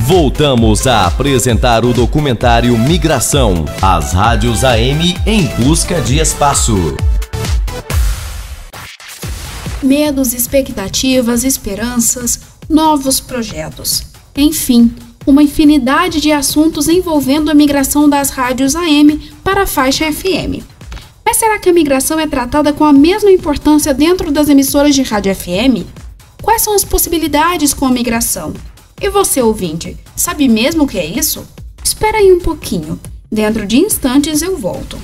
Voltamos a apresentar o documentário Migração, as rádios AM em busca de espaço. Medos, expectativas, esperanças, novos projetos. Enfim, uma infinidade de assuntos envolvendo a migração das rádios AM para a faixa FM. Mas será que a migração é tratada com a mesma importância dentro das emissoras de rádio FM? Quais são as possibilidades com a migração? E você, ouvinte, sabe mesmo o que é isso? Espera aí um pouquinho. Dentro de instantes eu volto.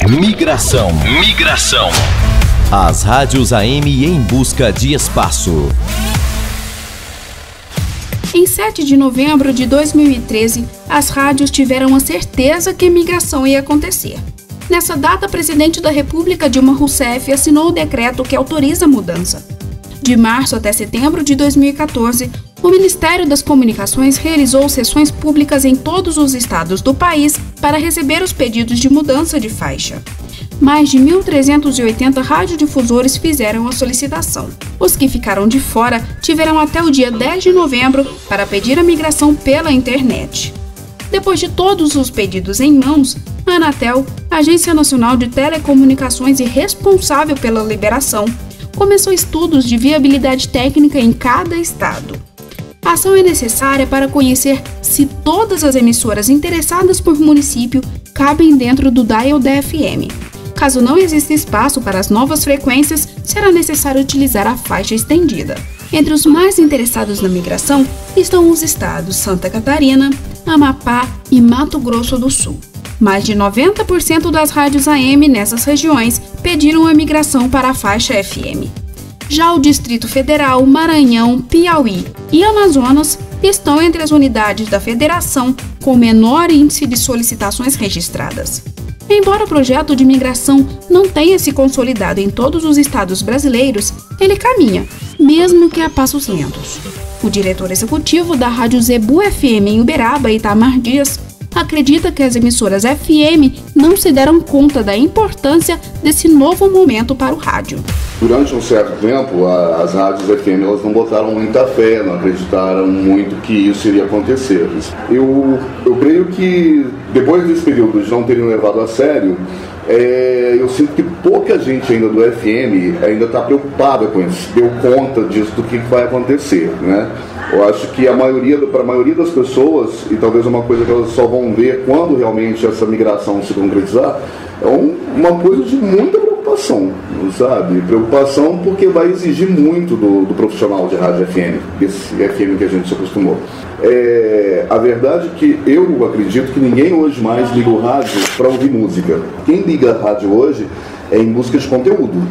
Migração. As rádios AM em busca de espaço. Em 7 de novembro de 2013, as rádios tiveram a certeza que a migração ia acontecer. Nessa data, o presidente da República, Dilma Rousseff, assinou o decreto que autoriza a mudança. De março até setembro de 2014, o Ministério das Comunicações realizou sessões públicas em todos os estados do país para receber os pedidos de mudança de faixa. Mais de 1.380 radiodifusores fizeram a solicitação. Os que ficaram de fora tiveram até o dia 10 de novembro para pedir a migração pela internet. Depois de todos os pedidos em mãos, a Anatel, Agência Nacional de Telecomunicações e responsável pela liberação, começou estudos de viabilidade técnica em cada estado. A ação é necessária para conhecer se todas as emissoras interessadas por município cabem dentro do dial da FM. Caso não exista espaço para as novas frequências, será necessário utilizar a faixa estendida. Entre os mais interessados na migração estão os estados Santa Catarina, Amapá e Mato Grosso do Sul. Mais de 90% das rádios AM nessas regiões pediram a migração para a faixa FM. Já o Distrito Federal, Maranhão, Piauí e Amazonas estão entre as unidades da federação com menor índice de solicitações registradas. Embora o projeto de migração não tenha se consolidado em todos os estados brasileiros, ele caminha, mesmo que a passos lentos. O diretor executivo da Rádio Zebu FM em Uberaba, Itamar Dias, acredita que as emissoras FM não se deram conta da importância desse novo momento para o rádio. Durante um certo tempo, as rádios FM elas não botaram muita fé, não acreditaram muito que isso iria acontecer. Eu creio que depois desse período de não terem levado a sério, eu sinto que pouca gente ainda do FM ainda está preocupada com isso, deu conta disso, do que vai acontecer, né? Eu acho que para a maioria das pessoas, e talvez uma coisa que elas só vão ver quando realmente essa migração se concretizar, é uma coisa de muita preocupação, sabe? Preocupação porque vai exigir muito do profissional de rádio FM, desse FM que a gente se acostumou. A verdade é que eu acredito que ninguém hoje mais liga o rádio para ouvir música. Quem liga a rádio hoje é em busca de conteúdo.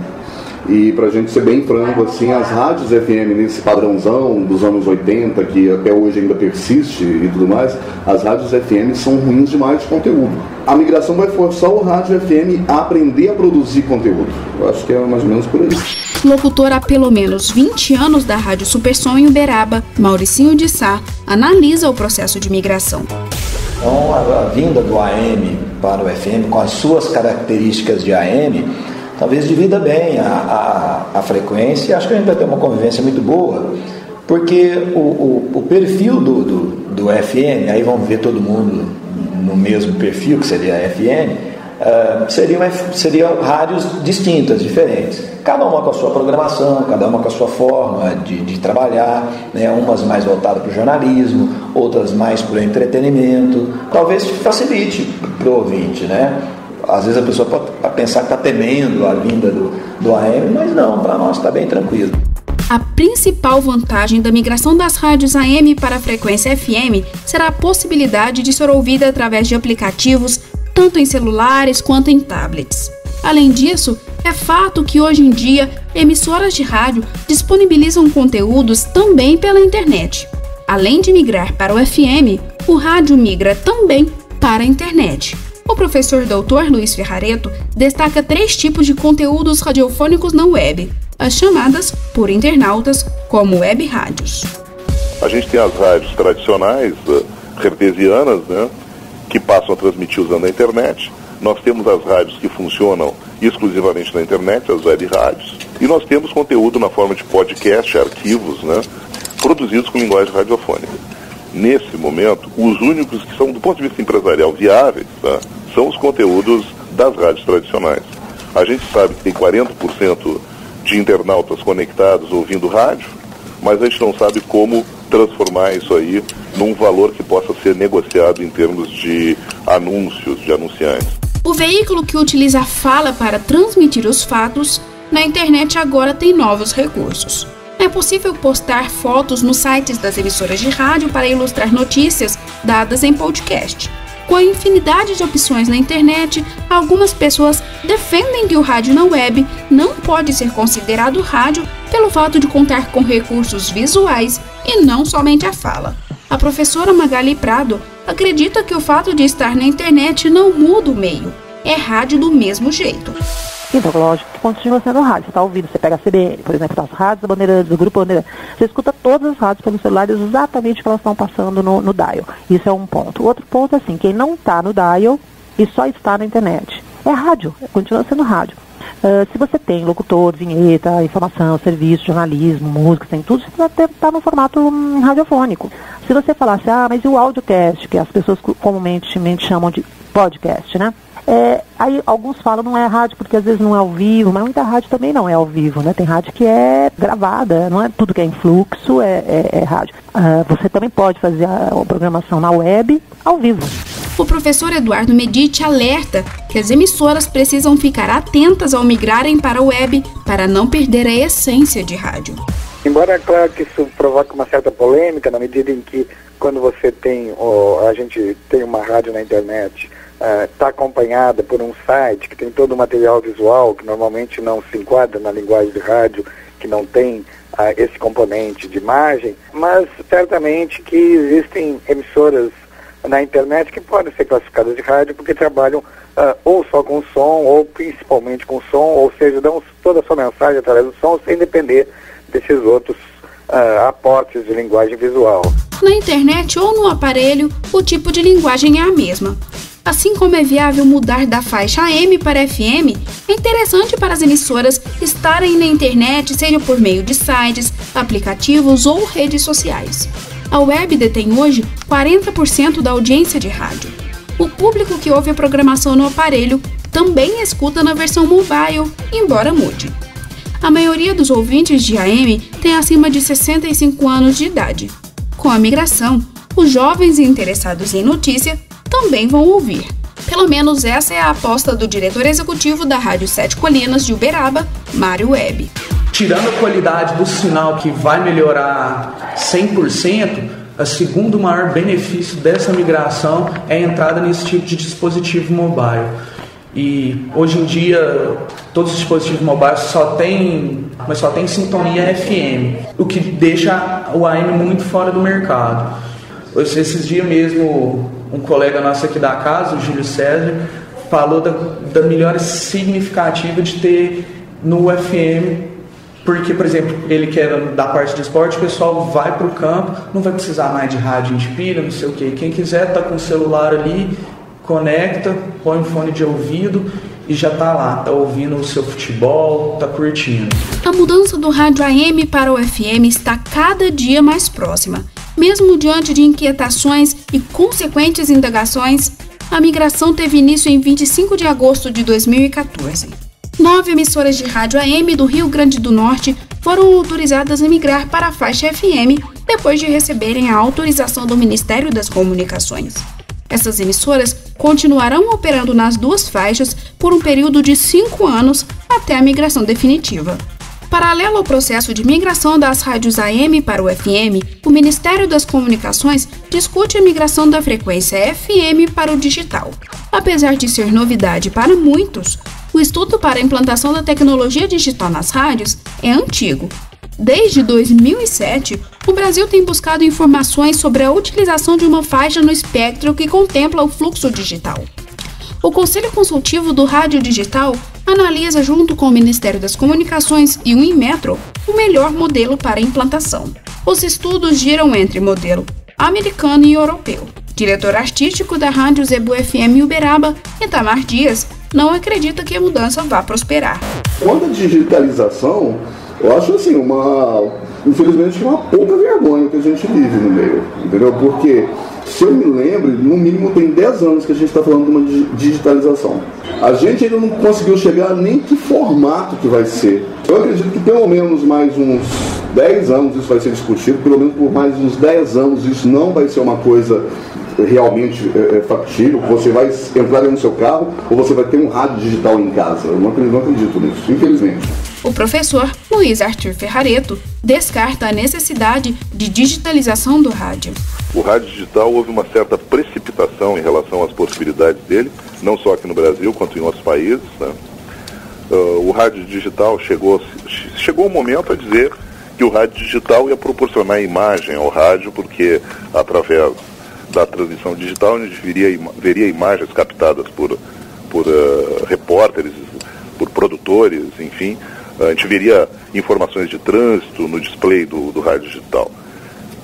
E pra gente ser bem franco, assim, as rádios FM nesse padrãozão dos anos 80, que até hoje ainda persiste e tudo mais, as rádios FM são ruins demais de conteúdo. A migração vai forçar o rádio FM a aprender a produzir conteúdo. Eu acho que é mais ou menos por aí. Locutor há pelo menos 20 anos da Rádio Supersom em Uberaba, Mauricinho de Sá, analisa o processo de migração. Então, a vinda do AM para o FM, com as suas características de AM, talvez divida bem a frequência. Acho que a gente vai ter uma convivência muito boa, porque o perfil do FM, aí vamos ver todo mundo no mesmo perfil, que seria a FM, seriam rádios distintas, diferentes, cada uma com a sua programação, cada uma com a sua forma de trabalhar, né? Umas mais voltadas para o jornalismo, outras mais para o entretenimento. Talvez facilite para o ouvinte, né? Às vezes a pessoa pode pensar que está temendo a vinda do AM, mas não, para nós está bem tranquilo. A principal vantagem da migração das rádios AM para a frequência FM será a possibilidade de ser ouvida através de aplicativos, tanto em celulares quanto em tablets. Além disso, é fato que hoje em dia emissoras de rádio disponibilizam conteúdos também pela internet. Além de migrar para o FM, o rádio migra também para a internet. O professor Dr. Luiz Ferrareto destaca 3 tipos de conteúdos radiofônicos na web, as chamadas por internautas como web rádios. A gente tem as rádios tradicionais, artesianas, né, que passam a transmitir usando a internet. Nós temos as rádios que funcionam exclusivamente na internet, as web rádios. E nós temos conteúdo na forma de podcast, arquivos, né, produzidos com linguagem radiofônica. Nesse momento, os únicos que são, do ponto de vista empresarial, viáveis, tá, são os conteúdos das rádios tradicionais. A gente sabe que tem 40% de internautas conectados ouvindo rádio, mas a gente não sabe como transformar isso aí num valor que possa ser negociado em termos de anúncios, de anunciantes. O veículo que utiliza a fala para transmitir os fatos, na internet agora tem novos recursos. É possível postar fotos nos sites das emissoras de rádio para ilustrar notícias dadas em podcast. Com a infinidade de opções na internet, algumas pessoas defendem que o rádio na web não pode ser considerado rádio pelo fato de contar com recursos visuais e não somente a fala. A professora Magali Prado acredita que o fato de estar na internet não muda o meio. É rádio do mesmo jeito. Então, lógico que continua sendo rádio. Você está ouvindo, você pega a CBN, por exemplo, as rádios da Bandeirantes, do Grupo Bandeirantes. Você escuta todas as rádios pelos celulares exatamente o que elas estão passando no dial. Isso é um ponto. O outro ponto é assim, quem não está no dial e só está na internet. É rádio, continua sendo rádio. Se você tem locutor, vinheta, informação, serviço, jornalismo, música, tem tudo, você está no formato radiofônico. Se você falasse, mas e o audiocast, que as pessoas comumente chamam de podcast, né? Aí alguns falam não é rádio porque às vezes não é ao vivo, mas muita rádio também não é ao vivo, né? Tem rádio que é gravada, não é tudo que é em fluxo, é rádio. Você também pode fazer a programação na web ao vivo. O professor Eduardo Medici alerta que as emissoras precisam ficar atentas ao migrarem para a web para não perder a essência de rádio. Embora, claro, que isso provoque uma certa polêmica na medida em que quando você tem, a gente tem uma rádio na internet, está acompanhada por um site que tem todo o material visual que normalmente não se enquadra na linguagem de rádio, que não tem esse componente de imagem, mas certamente que existem emissoras na internet que podem ser classificadas de rádio porque trabalham ou só com som, ou principalmente com som, ou seja, dão toda a sua mensagem através do som sem depender desses outros aportes de linguagem visual. Na internet ou no aparelho, o tipo de linguagem é a mesma. Assim como é viável mudar da faixa AM para FM, é interessante para as emissoras estarem na internet, seja por meio de sites, aplicativos ou redes sociais. A web detém hoje 40% da audiência de rádio. O público que ouve a programação no aparelho também escuta na versão mobile, embora mude. A maioria dos ouvintes de AM tem acima de 65 anos de idade. Com a migração, os jovens interessados em notícia também vão ouvir. Pelo menos essa é a aposta do diretor executivo da Rádio Sete Colinas de Uberaba, Mário Web. Tirando a qualidade do sinal, que vai melhorar 100%, o segundo maior benefício dessa migração é a entrada nesse tipo de dispositivo mobile. E hoje em dia, todos os dispositivos mobiles só tem sintonia FM, o que deixa o AM muito fora do mercado. Esses dias mesmo, um colega nosso aqui da casa, o Júlio César, falou da melhora significativa de ter no FM, porque, por exemplo, ele que era da parte de esporte, o pessoal vai para o campo, não vai precisar mais de rádio de pilha, não sei o que. Quem quiser tá com o celular ali, conecta, põe um fone de ouvido e já tá lá, tá ouvindo o seu futebol, tá curtindo. A mudança do rádio AM para o FM está cada dia mais próxima. Mesmo diante de inquietações e consequentes indagações, a migração teve início em 25 de agosto de 2014. 9 emissoras de rádio AM do Rio Grande do Norte foram autorizadas a migrar para a faixa FM depois de receberem a autorização do Ministério das Comunicações. Essas emissoras continuarão operando nas duas faixas por um período de 5 anos até a migração definitiva. Paralelo ao processo de migração das rádios AM para o FM, o Ministério das Comunicações discute a migração da frequência FM para o digital. Apesar de ser novidade para muitos, o estudo para a implantação da tecnologia digital nas rádios é antigo. Desde 2007, o Brasil tem buscado informações sobre a utilização de uma faixa no espectro que contempla o fluxo digital. O Conselho Consultivo do Rádio Digital analisa, junto com o Ministério das Comunicações e o Inmetro, o melhor modelo para a implantação. Os estudos giram entre modelo americano e europeu. Diretor artístico da Rádio Zebu FM Uberaba, Itamar Dias, não acredita que a mudança vá prosperar. Quanto à digitalização, Eu acho assim, infelizmente, uma pouca vergonha que a gente vive no meio, entendeu? Porque, se eu me lembro, no mínimo tem 10 anos que a gente está falando de uma digitalização. A gente ainda não conseguiu chegar nem que formato que vai ser. Eu acredito que pelo menos mais uns 10 anos isso vai ser discutido, pelo menos por mais uns 10 anos isso não vai ser uma coisa realmente factível. Você vai entrar no seu carro ou você vai ter um rádio digital em casa. Eu não acredito nisso, infelizmente. O professor Luiz Arthur Ferrareto descarta a necessidade de digitalização do rádio. O rádio digital houve uma certa precipitação em relação às possibilidades dele, não só aqui no Brasil, quanto em outros países, né? O rádio digital chegou um momento a dizer que o rádio digital ia proporcionar imagem ao rádio, porque através da transmissão digital a gente veria imagens captadas por repórteres, por produtores, enfim. A gente veria informações de trânsito no display do rádio digital.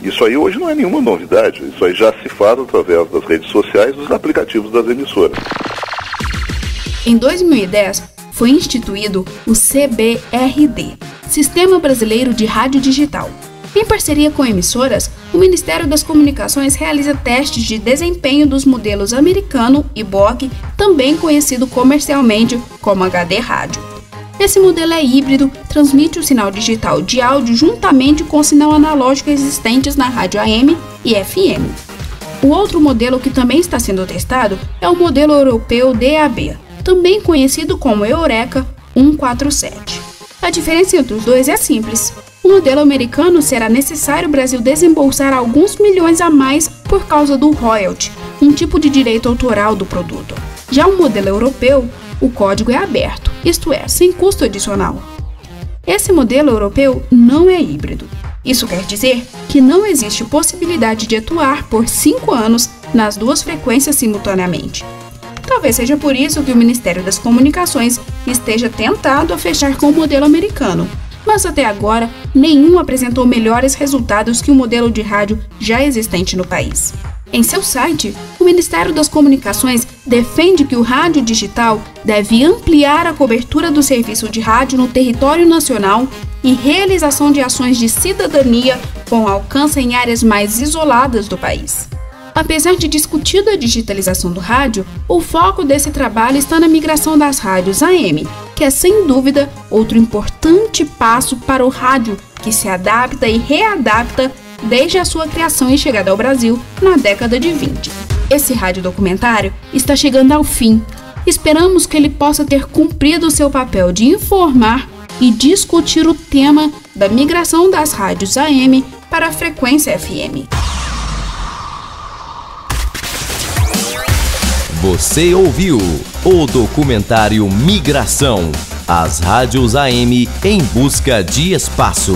Isso aí hoje não é nenhuma novidade, isso aí já se faz através das redes sociais e dos aplicativos das emissoras. Em 2010, foi instituído o CBRD, Sistema Brasileiro de Rádio Digital. Em parceria com emissoras, o Ministério das Comunicações realiza testes de desempenho dos modelos americano e BOC, também conhecido comercialmente como HD Rádio. Esse modelo é híbrido, transmite o sinal digital de áudio juntamente com o sinal analógico existentes na rádio AM e FM. O outro modelo que também está sendo testado é o modelo europeu DAB, também conhecido como Eureka 147. A diferença entre os dois é simples. No modelo americano será necessário o Brasil desembolsar alguns milhões a mais por causa do royalty, um tipo de direito autoral do produto. Já o modelo europeu, o código é aberto, isto é, sem custo adicional. Esse modelo europeu não é híbrido. Isso quer dizer que não existe possibilidade de atuar por 5 anos nas duas frequências simultaneamente. Talvez seja por isso que o Ministério das Comunicações esteja tentado a fechar com o modelo americano, mas até agora nenhum apresentou melhores resultados que o modelo de rádio já existente no país. Em seu site, o Ministério das Comunicações defende que o rádio digital deve ampliar a cobertura do serviço de rádio no território nacional e realização de ações de cidadania com alcance em áreas mais isoladas do país. Apesar de discutida a digitalização do rádio, o foco desse trabalho está na migração das rádios AM, que é sem dúvida outro importante passo para o rádio que se adapta e readapta desde a sua criação e chegada ao Brasil na década de 20. Esse radiodocumentário está chegando ao fim. Esperamos que ele possa ter cumprido seu papel de informar e discutir o tema da migração das rádios AM para a frequência FM. Você ouviu o documentário Migração, as rádios AM em busca de espaço.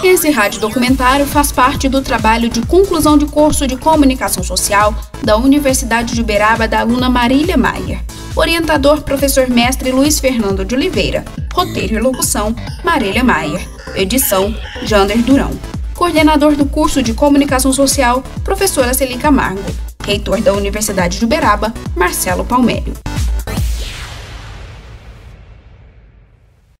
Esse radiodocumentário faz parte do trabalho de conclusão de curso de Comunicação Social da Universidade de Uberaba da aluna Marília Maier. Orientador, professor mestre Luiz Fernando de Oliveira. Roteiro e locução, Marília Maier. Edição, Jander Durão. Coordenador do curso de Comunicação Social, professora Celi Camargo. Reitor da Universidade de Uberaba, Marcelo Palmério.